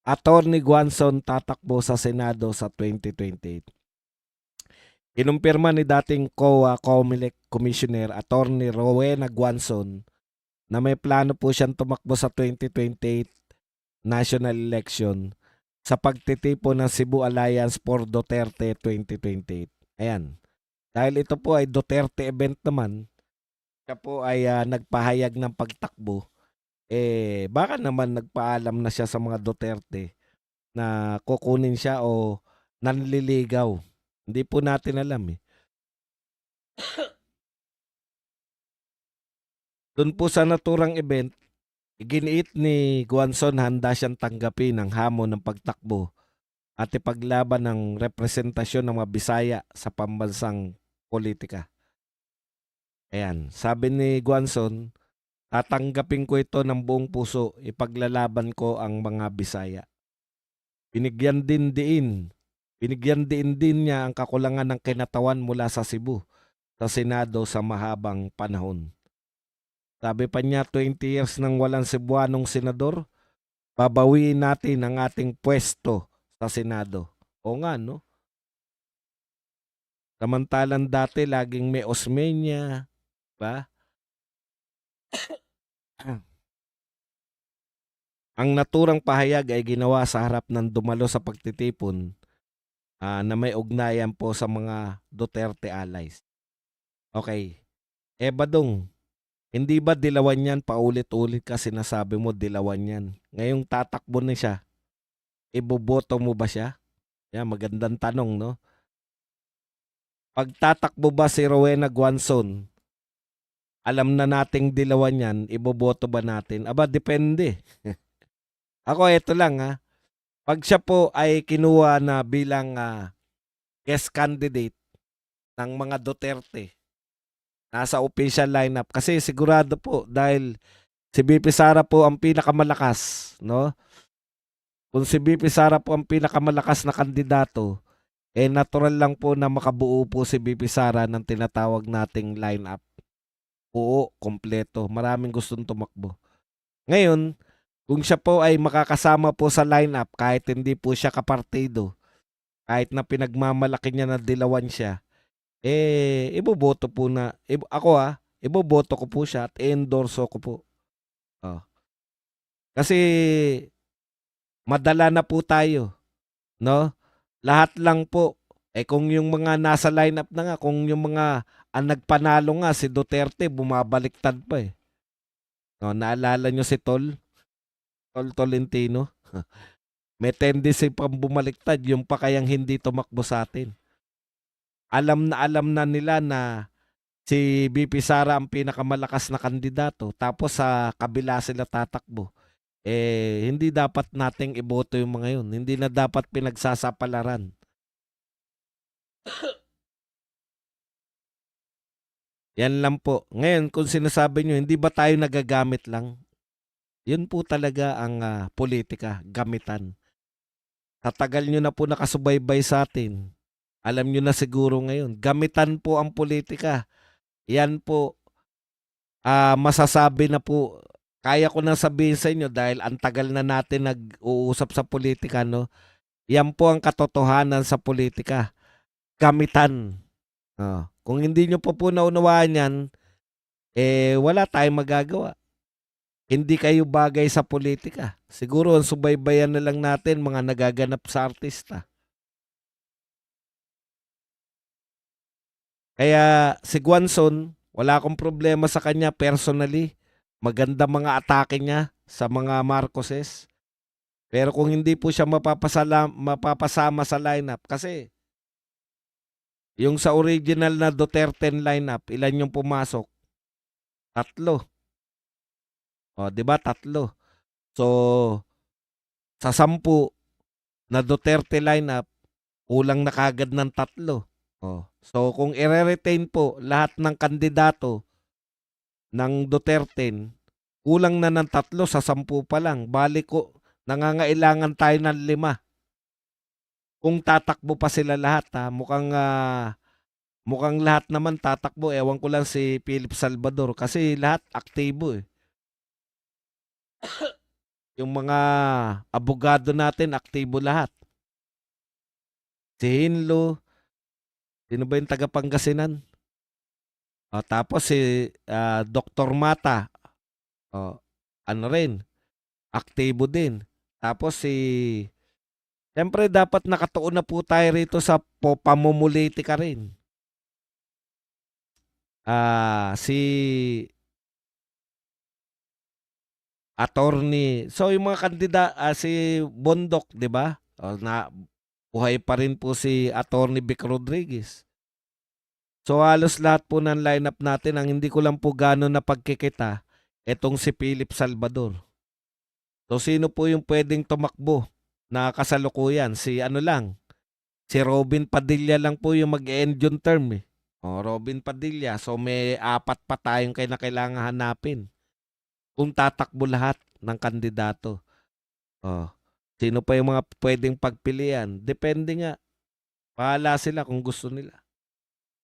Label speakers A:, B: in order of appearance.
A: Attorney Guanzon tatakbo sa Senado sa 2028. Kinumpirma ni dating COA COMELEC Commissioner Attorney Rowena Guanzon na may plano po siyang tumakbo sa 2028 national election sa pagtitipon ng Cebu Alliance for Duterte 2028. Ayan. Dahil ito po ay Duterte event naman, siya po ay nagpahayag ng pagtakbo. Baka naman nagpaalam na siya sa mga Duterte na kukunin siya o nanliligaw. Hindi po natin alam eh. Doon po sa naturang event, iginiit ni Guanzon handa siyang tanggapin ang hamon ng pagtakbo at ipaglaban ng representasyon ng mga Bisaya sa pambansang politika. Ayan, sabi ni Guanzon, tatanggapin ko ito ng buong puso, ipaglalaban ko ang mga Bisaya. Binigyan din niya ang kakulangan ng kinatawan mula sa Cebu sa Senado sa mahabang panahon. Sabi pa niya, 20 years nang walang Cebuanong senador, babawiin natin ang ating pwesto sa Senado. O nga, no? Samantalang dati laging may Osmeña, ba? Ang naturang pahayag ay ginawa sa harap ng dumalo sa pagtitipon na may ugnayan po sa mga Duterte allies. Okay. Badong, hindi ba dilawan yan paulit-ulit kasi nasabi mo dilawan yan? Ngayong tatakbo na siya, iboboto mo ba siya? Yan, magandang tanong, no? Pag tatakbo ba si Rowena Guanzon, alam na nating dilawan yan, iboboto ba natin? Aba, depende. Ako, eto lang ha. Pag siya po ay kinuha na bilang guest candidate ng mga Duterte, nasa official lineup, kasi sigurado po dahil si BP Sara po ang pinakamalakas, no? Kung si BP Sara po ang pinakamalakas na kandidato, natural lang po na makabuo po si BP Sara ng tinatawag nating lineup. Oo, kompleto. Maraming gustong tumakbo. Ngayon, kung siya po ay makakasama po sa lineup kahit hindi po siya kapartido, kahit na pinagmamalaki niya na dilawan siya, iboboto po na, iboboto ko po siya at endorso ko po. Oh. Kasi madala na po tayo, no? Lahat lang po. Kung yung mga nasa lineup na nga, kung yung mga ang nagpanalo nga si Duterte, bumabaliktad pa eh. No, naalala nyo si Tol Tolentino? May tendency pang bumaliktad, yung pa kayang hindi tumakbo sa atin. Alam na nila na si BP Sara ang pinakamalakas na kandidato, tapos sa kabila sila tatakbo. Hindi dapat nating iboto yung mga yun. Hindi na dapat pinagsasapalaran. Yan lang po. Ngayon, kung sinasabi nyo, hindi ba tayo nagagamit lang? Yun po talaga ang politika, gamitan. Tatagal nyo na po nakasubaybay sa atin. Alam nyo na siguro ngayon, gamitan po ang politika. Yan po, masasabi na po, kaya ko nang sabihin sa inyo dahil ang tagal na natin nag-uusap sa politika, no? Yan po ang katotohanan sa politika. Gamitan. Kung hindi nyo po naunawaan yan, wala tayong magagawa. Hindi kayo bagay sa politika. Siguro ang subaybayan na lang natin mga nagaganap sa artista. Kaya si Guanzon, wala akong problema sa kanya personally. Maganda mga atake niya sa mga Marcoses. Pero kung hindi po siya mapapasama sa lineup, kasi yung sa original na Duterte lineup, ilan yung pumasok? 3. O, di ba? 3. So, sa 10 na Duterte lineup, kulang na kagad ng 3. Oh. So kung i-retain po lahat ng kandidato ng Duterte, kulang na ng 3 sa 10 pa lang. Balik ko, nangangailangan tayo ng 5. Kung tatakbo pa sila lahat ha, mukhang lahat naman tatakbo. Ewan ko lang si Philip Salvador kasi lahat aktibo eh. Yung mga abogado natin aktibo lahat. Si Hinlo, sino ba yung taga Pangasinan? Tapos si Dr. Mata, oh, ano rin, aktibo din. Tapos siyempre dapat nakatuon na po tayo rito sa pamumulitika rin. Si attorney. So yung mga si Bondok, 'di ba? Na buhay pa rin po si Attorney Vic Rodriguez. So halos lahat po ng lineup natin, ang hindi ko lang po gano'n napagkikita, etong si Philip Salvador. So sino po yung pwedeng tumakbo na kasalukuyan? Si ano lang, si Robin Padilla lang po yung mag-end yung term eh. Robin Padilla. So may apat pa tayong kailangan hanapin kung tatakbo lahat ng kandidato. Oh. Sino pa yung mga pwedeng pagpilian? Depende nga. Bahala sila kung gusto nila.